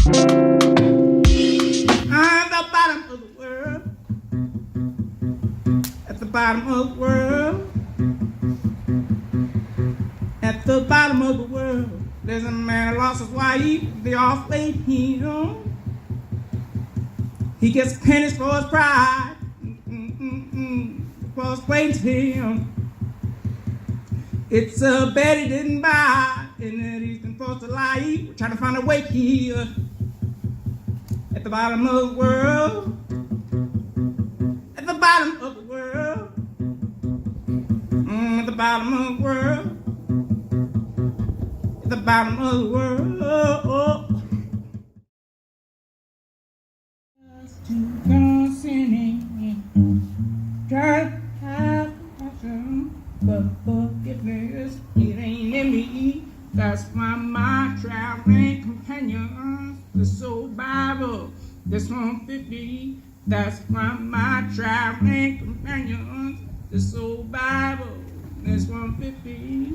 At the bottom of the world, at the bottom of the world, at the bottom of the world, there's a man who lost his wife. They all played him. He gets pennies for his pride. For his played him. It's a bed he didn't buy, and that he's been forced to lie. We're trying to find a way here. At the bottom of the world, at the bottom of the world, at the bottom of the world, at the bottom of the world. Just to go sinning, try to have compassion, but forgiveness, it ain't in me. That's why my traveling companions, the soul Bible, this 150. That's why my traveling companions, the soul Bible, this 150.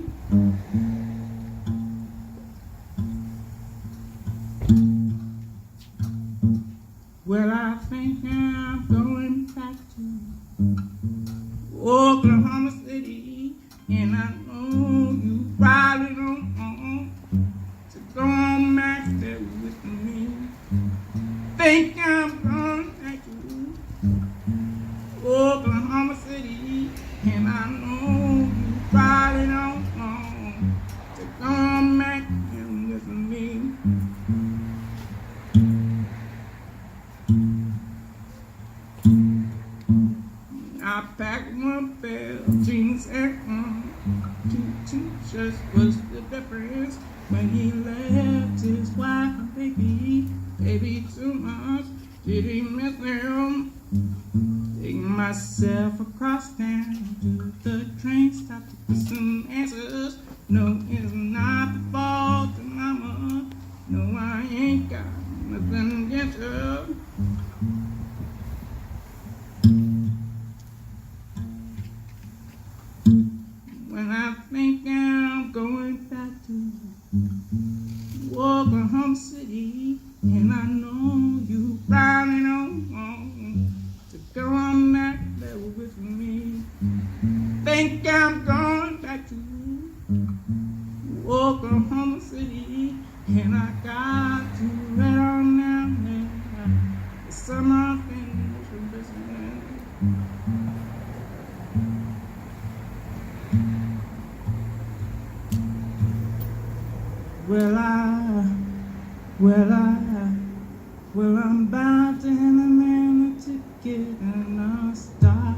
Well, I think I'm going back to Oklahoma City, and I know you probably don't want to go on back there with me. Think I'm going back to Oklahoma City, and I know you probably don't want to go on back there with me. I packed one pair of jeans and two shirts. Was the difference when he left his wife and baby too much? Did he miss them? Taking myself across town to the train stop to get some answers. No, it's not the fault of mama. No, I ain't got nothing against her. When I think I'm going back to Oklahoma City, and I know you probably don't want to go on back there with me. Think I'm going back to Oklahoma City, and I got to head on down there. The summer thing from business. Well, I'm bound to hand a man a ticket and I'll stop.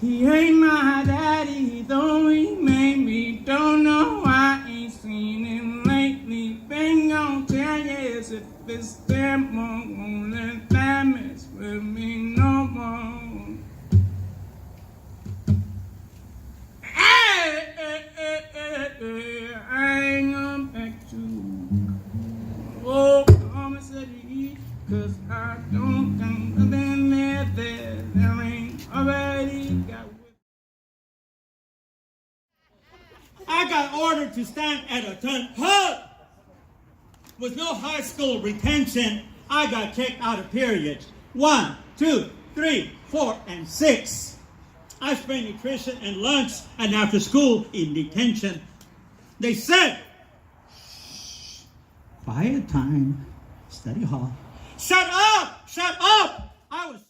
He ain't my daddy, though he made me. Don't know why I ain't seen him lately. Been gone 10 years if it's them more. Won't let that mess with me no more. I ain't going back to Oklahoma City, 'cause I don't think nothing there ain't already got with. I got ordered to stand at a turn. With no high school retention, I got kicked out of periods. 1, 2, 3, 4, and 6. I spent nutrition and lunch and after school in detention. They said, shh, quiet time, study hall. Shut up! Shut up! I was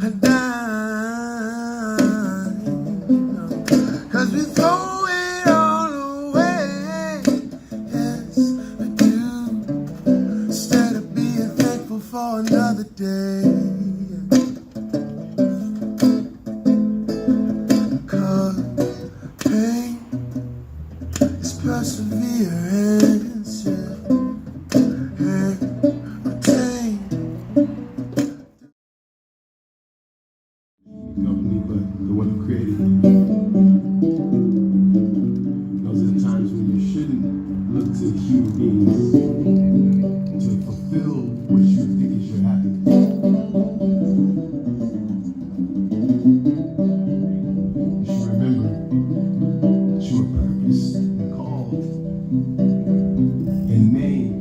a dime. 'Cause we throw it all away. Yes, we do. Instead of being thankful for another day. 'Cause pain is perseverance. Company, but the one who created you. Those are the times when you shouldn't look to human beings to fulfill what you think is your happiness. You should remember that you are purposed and called and named.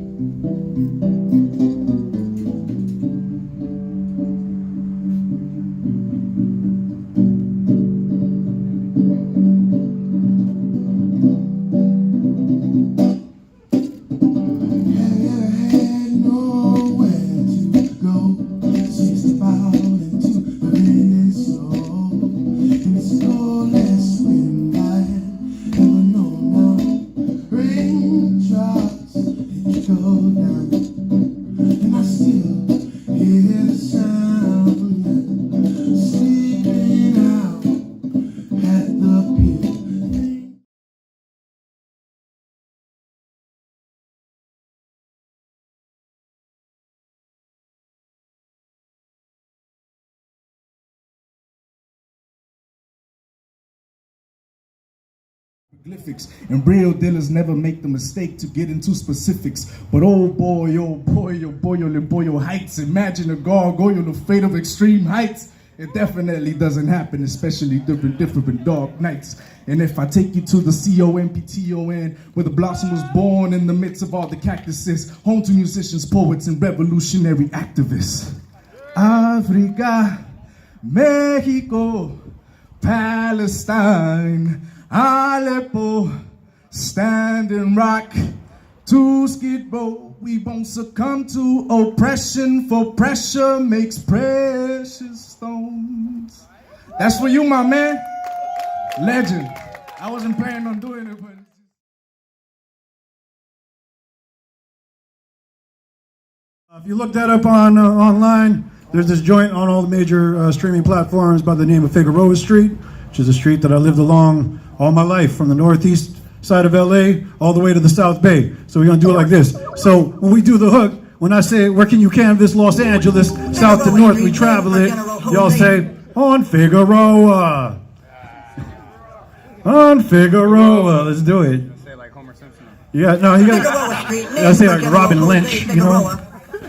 And real dealers never make the mistake to get into specifics. But oh boy, heights. Imagine a gargoyle, the fate of extreme heights. It definitely doesn't happen, especially during different dark nights. And if I take you to the COMPTON, where the blossom was born in the midst of all the cactuses, home to musicians, poets, and revolutionary activists. Africa, Mexico, Palestine, Aleppo, Stand and Rock, to Skid Row. We won't succumb to oppression, for pressure makes precious stones. That's for you, my man. Legend. I wasn't planning on doing it, but... If you look that up on online, there's this joint on all the major streaming platforms by the name of Figueroa Street, which is a street that I lived along all my life, from the northeast side of LA all the way to the South Bay. So we're gonna do it like this. So when we do the hook, when I say, where can you canvas Los Angeles, south to north, we travel it, y'all say, on Figueroa. On Figueroa, let's do it. Say like Homer Simpson. Yeah, no, you gotta say like Robin Lynch, you know?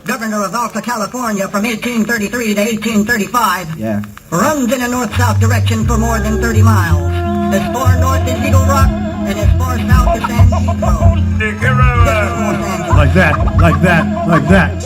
Governor of Alta California from 1833 to 1835. Yeah. Runs in a north-south direction for more than 30 miles. As far north as Eagle Rock and as far south as San Pedro. Like that, like that, like that.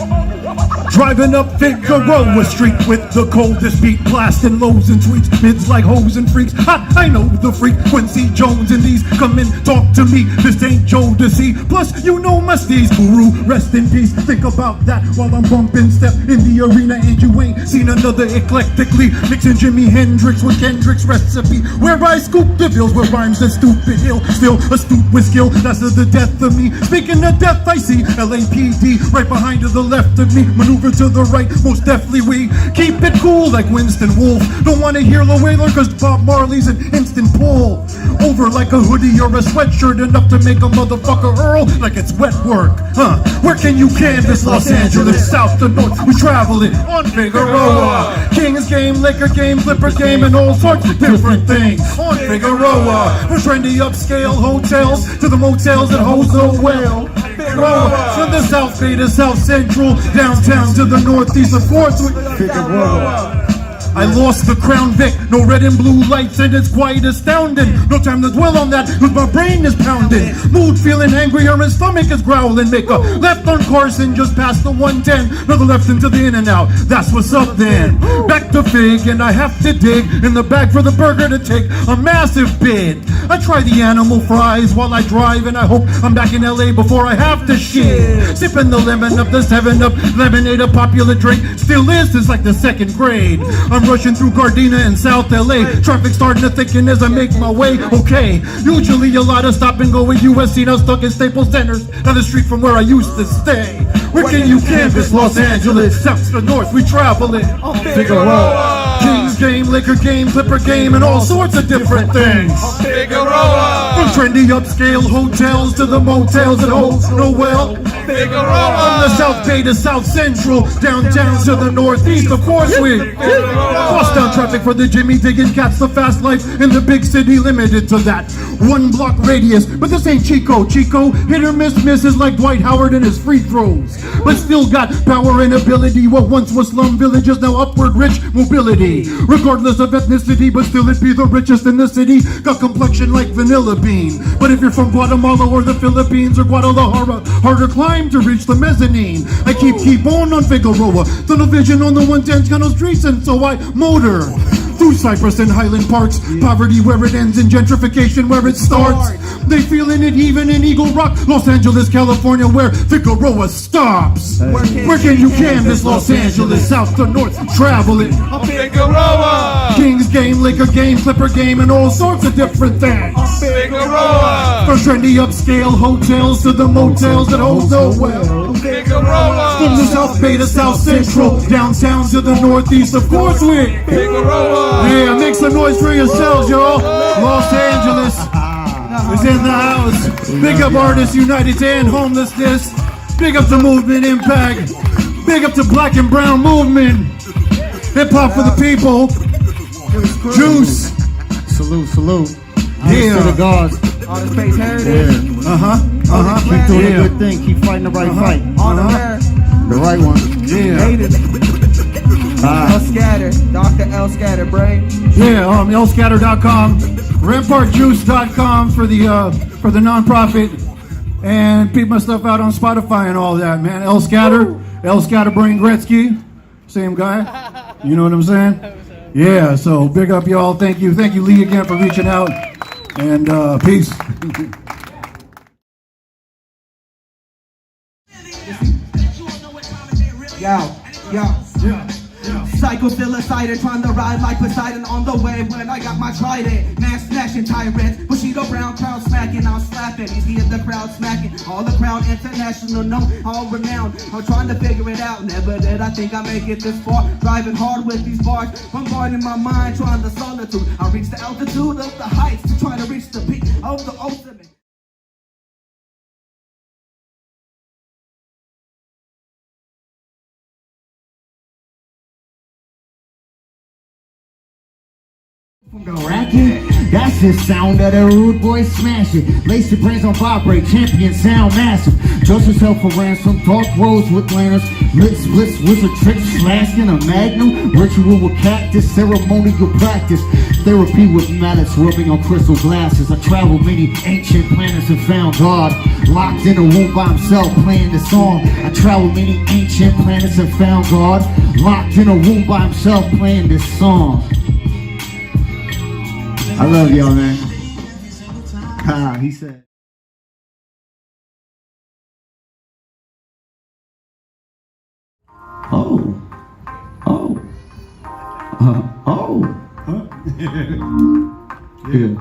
Driving up Figueroa Street with the coldest beat, blasting lows and tweets, mids like hoes and freaks. I know the freak, Quincy Jones and these. Come and talk to me, this ain't Joe to see. Plus, you know my steez, guru, rest in peace. Think about that while I'm bumping step in the arena, and you ain't seen another eclectically mixing Jimi Hendrix with Kendrick's recipe. Where I scoop the bills with rhymes that stupid ill, still astute with skill. That's the death of me. Speaking of death, I see LAPD right behind to the left of me. Maneuver to the right, most definitely we keep it cool like Winston Wolf. Don't want to hear Lil Wailer cause Bob Marley's an instant pull. Over like a hoodie or a sweatshirt, enough to make a motherfucker Earl like it's wet work. Where can you canvas Los Angeles, south to north? We travel it on Figueroa. Kings game, liquor game, flipper game, and all sorts of different things on Figueroa. From trendy upscale hotels to the motels that host the whale. Figueroa, from the South Bay to South Central, downtown to the northeast of 4th Street. Figueroa. I lost the Crown Vic, no red and blue lights, and it's quite astounding. No time to dwell on that, cause my brain is pounding. Mood feeling angry or his stomach is growling. Make a left on Carson, just past the 110. Another left into the In and Out, that's what's up then. Back to Fig, and I have to dig in the bag for the burger to take a massive bid. I try the animal fries while I drive, and I hope I'm back in LA before I have to shit. Sipping the lemon up, the 7-Up lemonade, a popular drink, still is since like the 2nd grade. I'm I'm rushing through Gardena in South LA. Traffic starting to thicken as I make my way. Okay, usually a lot of stop and go with USC. Now stuck in Staples Centers, down the street from where I used to stay. Where can you canvas Los Angeles? South to north, we travel it. Figueroa. Kings game, liquor game, Clipper game, and all sorts of different things. From trendy upscale hotels to the motels that hold no well. From the South Bay to South Central, downtown to the Northeast, of course we cross down traffic for the Jimmy Diggins cats, the fast life in the big city limited to that 1 block radius. But this ain't Chico. Chico hit or misses like Dwight Howard in his free throws, but still got power and ability. What once was slum villages, now upward rich mobility. Regardless of ethnicity, but still it be the richest in the city. Got complexion like vanilla bean. But if you're from Guatemala or the Philippines or Guadalajara, harder climb to reach the mezzanine. I keep on Figueroa. Tunnel vision on the 110 Cano streets, and so I motor through Cypress and Highland Parks. Poverty where it ends and gentrification where it starts. They feeling it even in Eagle Rock, Los Angeles, California, where Figueroa stops. Where can you canvas Los Angeles? South to north, travel it. Figueroa. Kings game, liquor game, Clipper game, and all sorts of different things. Figueroa. From trendy upscale hotels to the motels that hold no well. Figueroa. From the South Bay to South Central, downtown to the Northeast, of course we. Figueroa. Yeah, make some noise for yourselves, y'all. Los Angeles is in the house. Big up Artists United to End Homelessness. Big up the movement impact. Big up the black and brown movement. Hip hop for the people. Juice. Salute. Yeah. To the gods. All the space heritage. Keep doing a good thing. Keep fighting the right fight. On the rare. The right one. Yeah. L Scatter. Dr. L Scatter, brain. Yeah, lscatter.com. RampartJuice.com for the nonprofit. And peep my stuff out on Spotify and all that, man. L Scatterbrain Gretzky. Same guy. You know what I'm saying? Yeah, so big up y'all. Thank you, Lee, again for reaching out. And peace. Yo. Psycho psilocybin, trying to ride like Poseidon on the way when I got my trident. Man smashing tyrants, Bushido Brown crowd smacking, I'm slapping. He's here the crowd smacking, all the crown international, no, all renowned. I'm trying to figure it out, never did I think I make it this far. Driving hard with these bars, bombarding my mind, trying to solitude. I reach the altitude of the heights to try to reach the peak of the ultimate. From the racket, that's the sound of the rude boy smash it. Lace your brains on vibrate, champion sound massive. Joseph held for ransom, dark roads with lanterns, blitz, wizard tricks, slasking a magnum, ritual with cactus, ceremonial practice, therapy with mallets, rubbing on crystal glasses. I traveled many ancient planets and found God, locked in a room by himself playing the song. I traveled many ancient planets and found God, locked in a room by himself playing this song. I love y'all, man. He said. Yeah.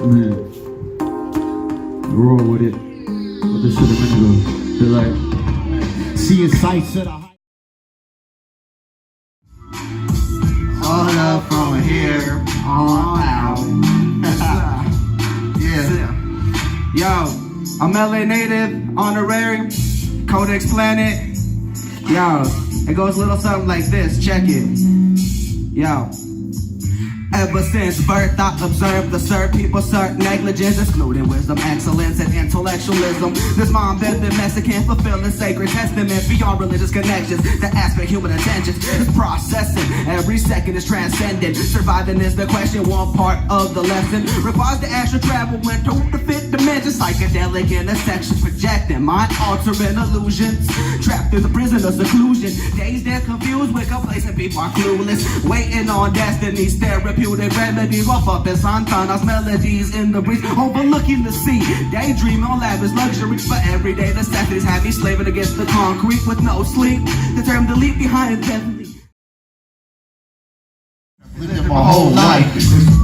Man. Roll with it. What this shit a minute ago. They're like, seeing sights at a all up from here on out. Yeah. Yo, I'm LA native, honorary, Codex Planet. Yo, it goes a little something like this, check it. Yo. Ever since birth, I observed the certain people, certain negligence, excluding wisdom, excellence, and intellectualism. This mom-bended Mexican fulfilling sacred testament beyond religious connections. The aspect human intentions is processing. Every second is transcendent. Surviving is the question, one part of the lesson. Requires the astral travel when through the fifth dimension. Psychedelic intersection, projecting mind-altering illusions. Trapped through the prison of seclusion. Dazed and confused with complacent people are clueless. Waiting on destiny's therapy. therapeutic remedies. Rough up in Santana's melodies in the breeze, overlooking the sea. Daydreaming on lavish luxuries for everyday necessities. Have me slaving against the concrete with no sleep. Determined to leap behind deadly. Lived my whole life,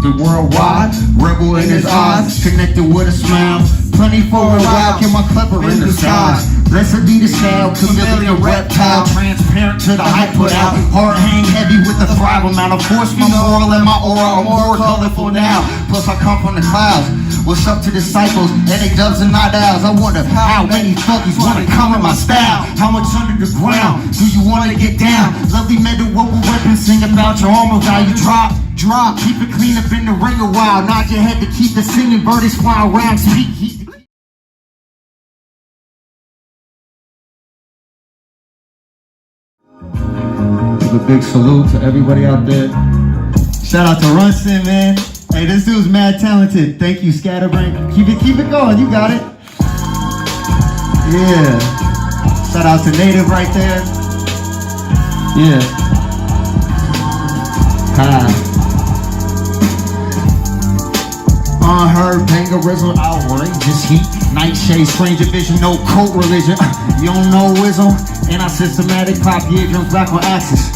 the worldwide, rebel in his eyes, connected with a smile. Plenty for a while, keep my clipper in the sky. Blessed be the scale, chameleon reptile, transparent to the hype put out. Heart hang heavy with the thrive amount. Of course, my moral and my aura are more colorful now. Plus, I come from the clouds. What's up to disciples and they dubs and not owls? I wonder how many fuckies wanna come in my style. How much under the ground do you wanna get down? Lovely metal, what we're weapons, sing about your armor value. Drop, keep it clean up in the ring a while. Nod your head to keep the singing, birdies fly around. Speak, heat. Give a big salute to everybody out there. Shout out to Runson, man. Hey, this dude's mad talented. Thank you, Scatterbrain. Keep it going. You got it. Yeah. Shout out to Native right there. Yeah. Hi. Unheard bangerism, outrageous heat. Nightshade, stranger vision, no cult religion. You don't know wisdom. And I systematic pop eardrums back on axis.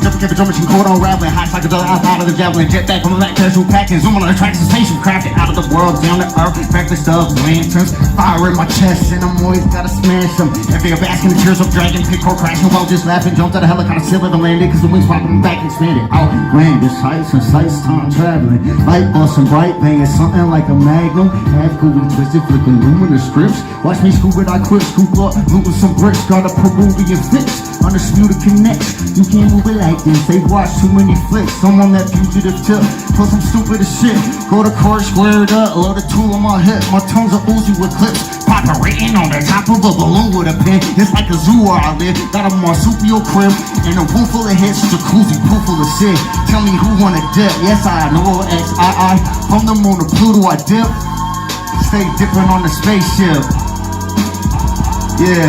Jumping, drum machine, code on rattling, high psychedelic out of the javelin, jet back on the back, casual packing, zoom on the tracks, station, crafted out of the world, down to earth, breakfast of lanterns, fire in my chest, and I'm always gotta smash them. Every basking the tears of dragon, pickle crashing while just laughing, jumped out of helicopter, silver to landed, cause the wings popping back expanded. Outlandish heights and sights, time traveling, light busting bright, banging something like a magnum, half gooey twisted, flipping luminous strips. Watch me scoop it, I quit, scoop up, looting some bricks, got a Peruvian fix. Undisputed connects, you can't move it like this. They've watched too many flicks. I'm on that fugitive tip, plus I'm stupid as shit. Go to court, square it up, load a tool on my hip. My tongues are oozy with clips, operating on the top of a balloon with a pen. It's like a zoo where I live. Got a marsupial crib and a room full of hits, jacuzzi, pool full of shit. Tell me who wanna dip? Yes, I know XII. From the moon to Pluto, I dip. Stay dipping on the spaceship. Yeah.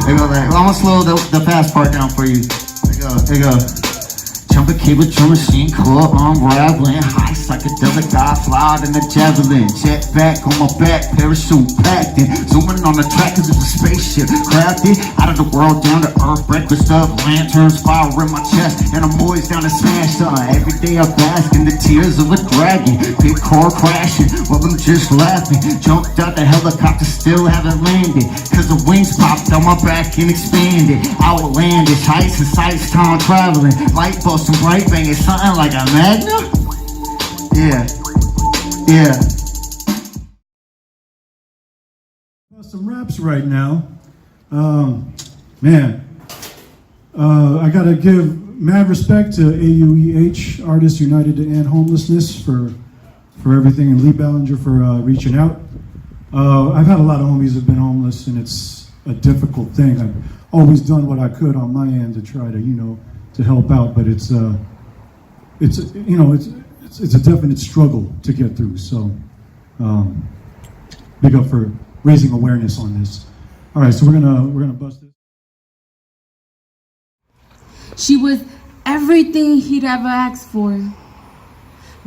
There you go, well, I'm gonna slow the fast part down for you. There you go. Jumping cable, drum machine, core unraveling. High psychedelic, I fly in the javelin. Jet back on my back, parachute packed in. Zooming on the track cause it's a spaceship. Crafted out of the world, down to earth. Breakfast of lanterns, fire in my chest. And I'm always down to smash something. Every day I bask in the tears of a dragon. Big car crashing, well I'm just laughing. Jumped out the helicopter, still haven't landed. Cause the wings popped on my back and expanded. Outlandish heights and sights, time traveling. Light bulbs some bright banging, something like a magna? Yeah. Some raps right now. Man. I gotta give mad respect to AUEH, Artists United to End Homelessness, for everything, and Lee Ballinger for reaching out. I've had a lot of homies who've been homeless, and it's a difficult thing. I've always done what I could on my end to try to, to help out, but it's a definite struggle to get through. So, big up for raising awareness on this. All right, so we're gonna bust it. She was everything he'd ever asked for.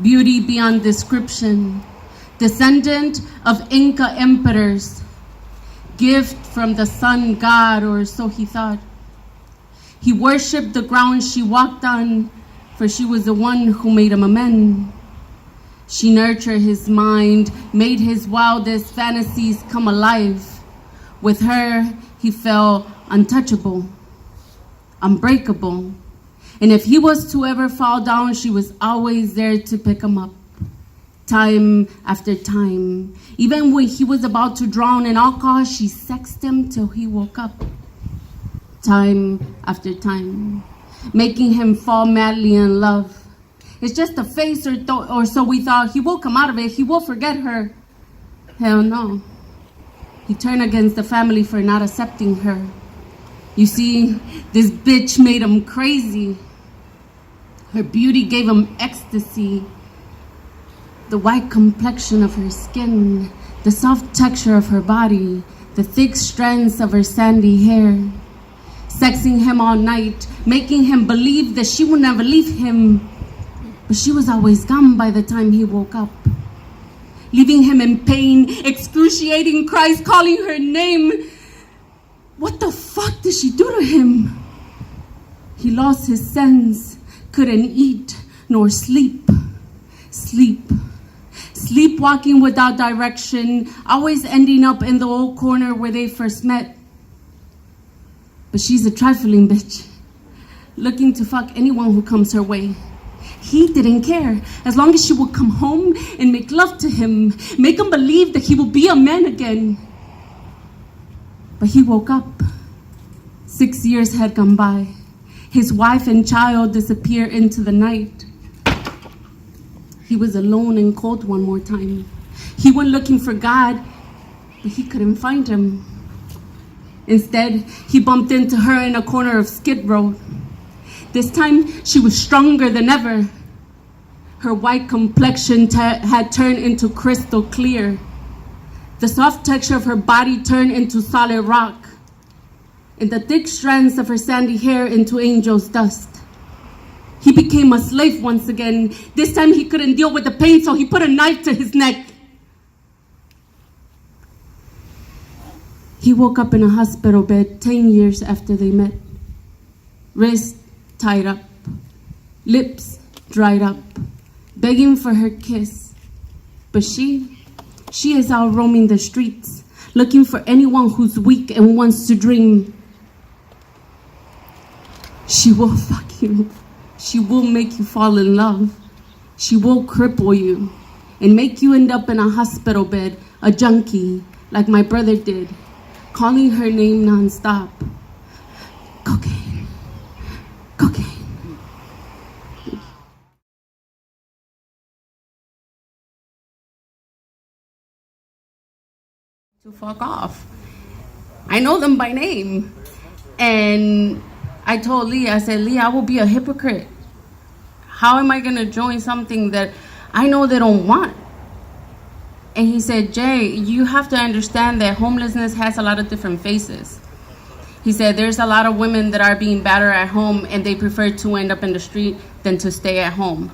Beauty beyond description, descendant of Inca emperors, gift from the sun god, or so he thought. He worshipped the ground she walked on, for she was the one who made him a man. She nurtured his mind, made his wildest fantasies come alive. With her, he felt untouchable, unbreakable. And if he was to ever fall down, she was always there to pick him up. Time after time. Even when he was about to drown in alcohol, she sexed him till he woke up. Time after time. Making him fall madly in love. It's just a phase or so we thought. He will come out of it. He will forget her. Hell no. He turned against the family for not accepting her. You see, this bitch made him crazy. Her beauty gave him ecstasy. The white complexion of her skin, the soft texture of her body, the thick strands of her sandy hair. sexing him all night, making him believe that she would never leave him. But she was always gone by the time he woke up, leaving him in pain, excruciating cries, calling her name. What the fuck did she do to him? He lost his sense, couldn't eat nor sleep. Sleepwalking without direction, always ending up in the old corner where they first met. But she's a trifling bitch, looking to fuck anyone who comes her way. He didn't care, as long as she would come home and make love to him, make him believe that he will be a man again. But he woke up. 6 years had gone by. His wife and child disappeared into the night. He was alone and cold one more time. He went looking for God, but he couldn't find him. Instead, he bumped into her in a corner of Skid Row. This time, she was stronger than ever. Her white complexion had turned into crystal clear. The soft texture of her body turned into solid rock, and the thick strands of her sandy hair into angel's dust. He became a slave once again. This time he couldn't deal with the pain, so he put a knife to his neck. He woke up in a hospital bed 10 years after they met. Wrists tied up, lips dried up, begging for her kiss. But she is out roaming the streets, looking for anyone who's weak and wants to dream. She will fuck you. She will make you fall in love. She will cripple you and make you end up in a hospital bed, a junkie, like my brother did, calling her name nonstop. Cocaine. Cocaine. To fuck off. I know them by name. And I told Lee, I said, Lee, I will be a hypocrite. How am I going to join something that I know they don't want? And he said, Jay, you have to understand that homelessness has a lot of different faces. He said, there's a lot of women that are being battered at home and they prefer to end up in the street than to stay at home.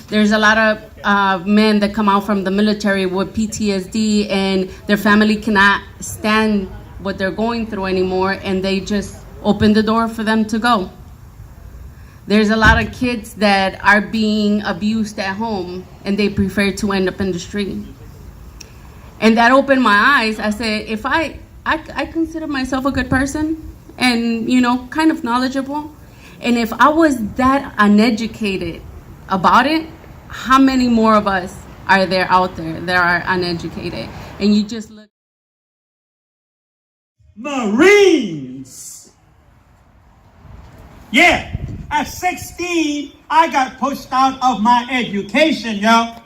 There's a lot of men that come out from the military with PTSD and their family cannot stand what they're going through anymore, and they just open the door for them to go. There's a lot of kids that are being abused at home and they prefer to end up in the street. And that opened my eyes. I said, if I consider myself a good person and, you know, kind of knowledgeable. And if I was that uneducated about it, how many more of us are there out there that are uneducated? And you just look. Marines! Yeah. At 16, I got pushed out of my education, yo.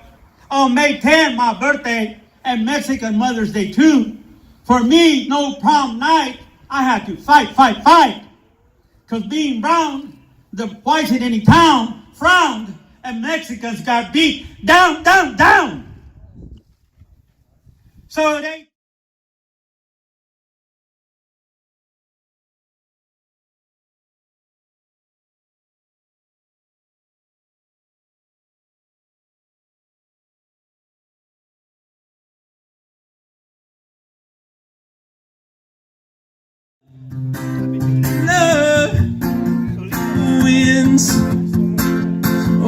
On May 10, my birthday, and Mexican Mother's Day too. For me, no prom night, I had to fight. Because being brown, the whites in any town frowned, and Mexicans got beat down. So they... Love wins.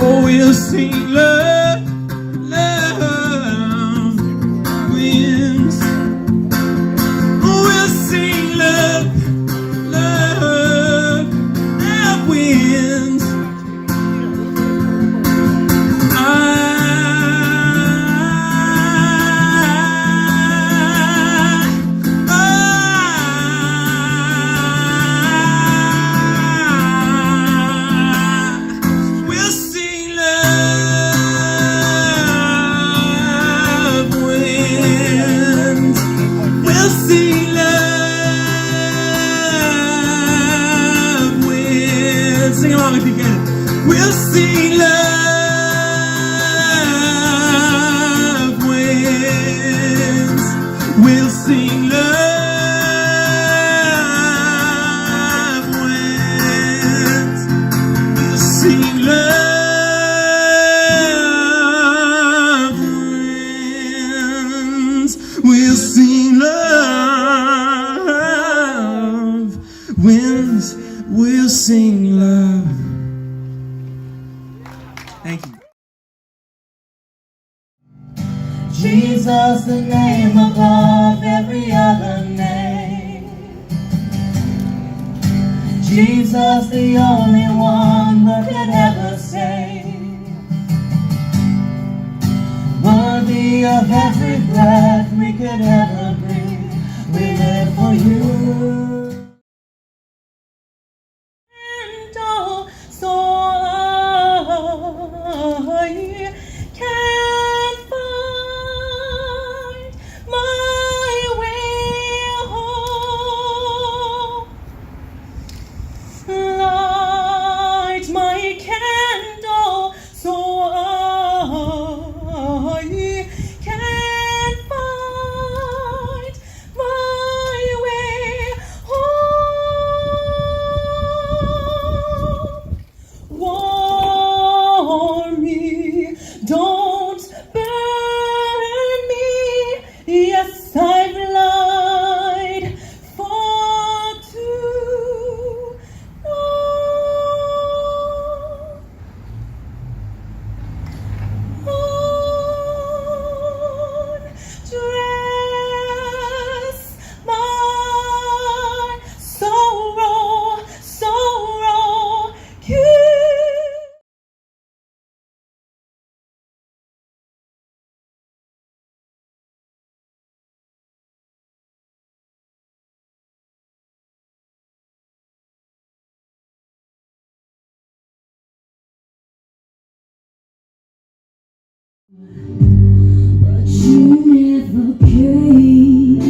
Oh, we'll sing love. Love wins. Oh, we'll sing love. Love wins. We'll sing love. winds will sing love. Thank you. Jesus, the name above every other name. Jesus, the only one that could ever save. Worthy of every breath we could ever breathe. We live for you. And oh, so I can find my way home. Light my candle so I can find my way home. Warm me, don't burn me. Yes, I've lied for too long. Dress my sorrow, sorrow, but you never came.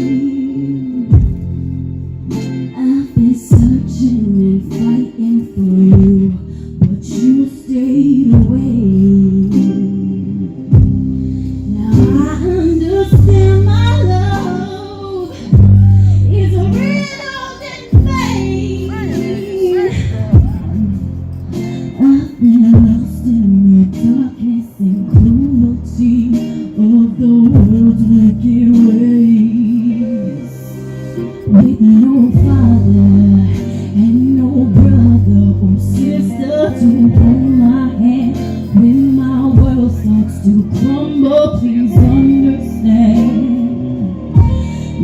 I've been searching and fighting for you, but you stayed away. Now I understand my love is real than fake. I've been lost in the darkness and cruelty of the world's wicked ways. With no father and no brother or sister to hold my hand when my world starts to crumble, please understand.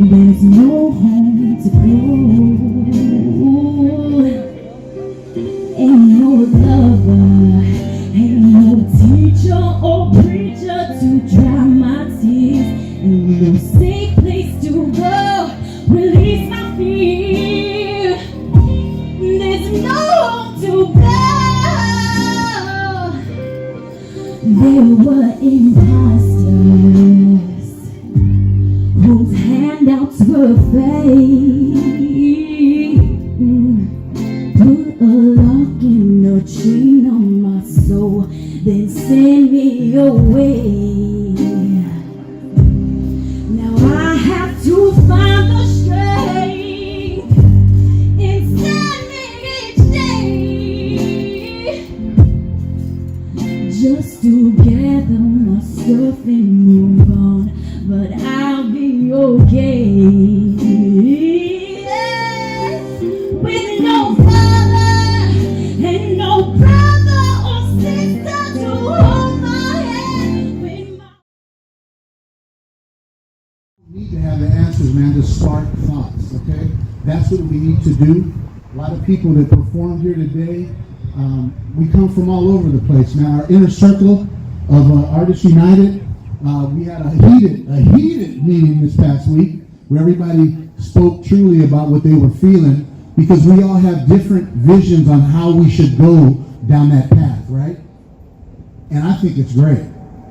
There's no home to go. Ain't no lover, ain't no teacher or preacher to dry my tears, and no safe place to go, release my fear. There's no home to go. There were imposters whose handouts were fake. Put a lock and a chain on my soul, then send me away. Now I have to find the strength inside me each day, just to gather my stuff and move on, but I'll be okay. With no father and no brother or sister to hold my hand. Need to have the answers, man, to spark thoughts, okay? That's what we need to do. A lot of people that performed here today, we come from all over the place, man. Our inner circle of Artists United, we had a heated meeting this past week where everybody spoke truly about what they were feeling, because we all have different visions on how we should go down that path, right? And I think it's great,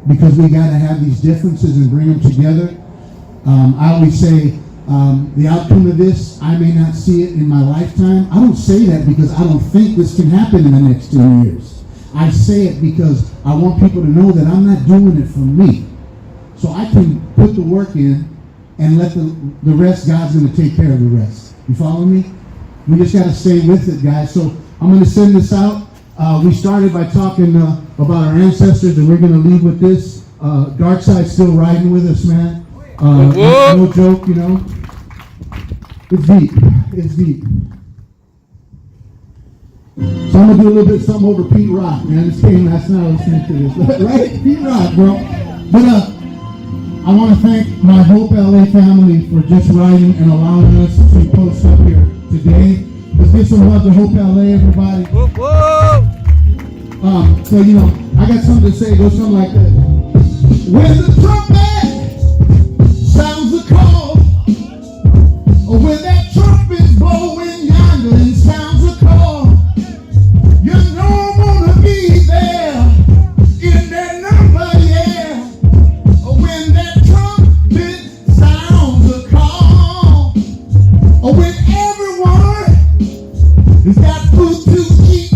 because we got to have these differences and bring them together. I always say, the outcome of this, I may not see it in my lifetime. I don't say that because I don't think this can happen in the next 2 years. I say it because I want people to know that I'm not doing it for me. So I can put the work in and let the rest, God's going to take care of the rest. You follow me? We just got to stay with it, guys. So I'm going to send this out. We started by talking about our ancestors, and we're going to leave with this. Dark Side's still riding with us, man. No joke, you know. It's deep. It's deep. So I'm gonna do a little bit something over Pete Rock, man. This came last night listening to this, right? Pete Rock, bro. But I want to thank my Hope LA family for just writing and allowing us to post up here today. Let's give some love to Hope LA, everybody. Whoa, whoa. So I got something to say. It goes something like this. When the trumpet sounds the call, or when that trumpet's blowing yonder and sounds the call, you know I'm gonna be there in that number, yeah. Or when that trumpet sounds the call, or when everyone has got food to eat.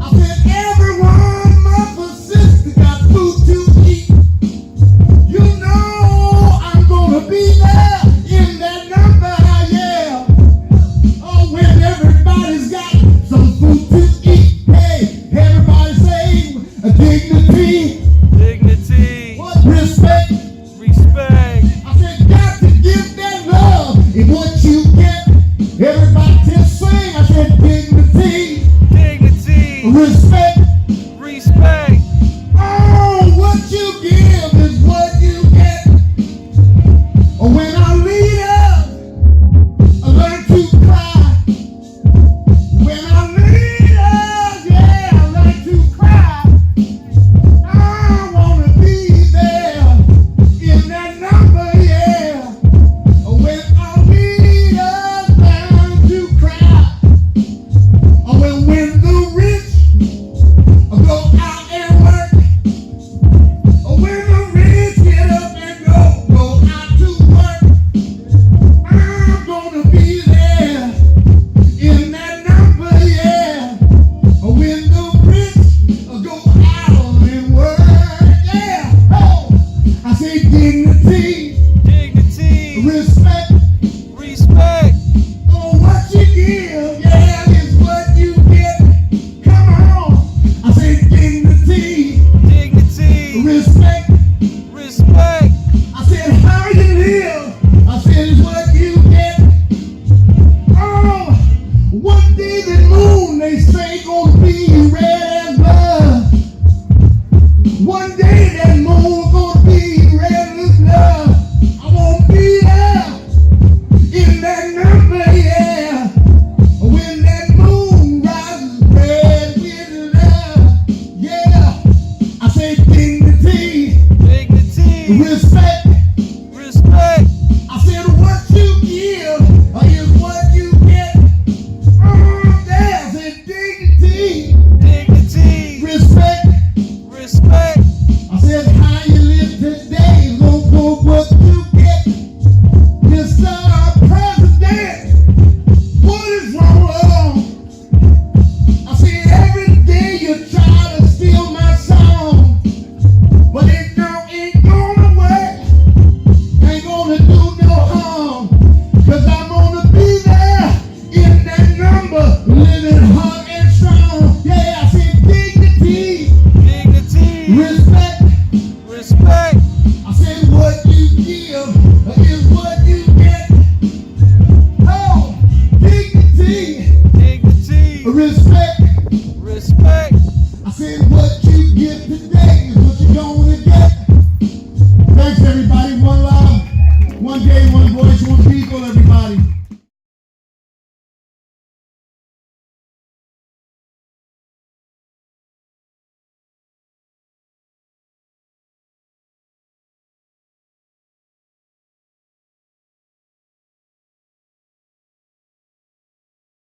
I said everyone, mother, sister, got food to eat. You know I'm gonna be there in that number, yeah. Oh, when everybody's got some food to eat. Hey, everybody say dignity. Dignity. What? Respect. Respect. I said got to give that love and what you get. Everybody just sing. I said dignity. Dignity. Respect. Respect. Oh, what you give is what you get. When I lead up, I learn to cry. When I lead up, yeah, I learn to cry. I wanna be there in that number, yeah. When I lead up, learn to cry. When the rich go out and work. When the rich get up and go out to work. I'm gonna be there in that number, yeah. When the rich go out and work, yeah. Oh, I say dignity, Dignity. respect. Respect. Oh, what you give, yeah, is what you get. Come on, I say dignity, Dignity. respect. Respect. I said how you live, I said is what you get. Oh, one day the moon they say gonna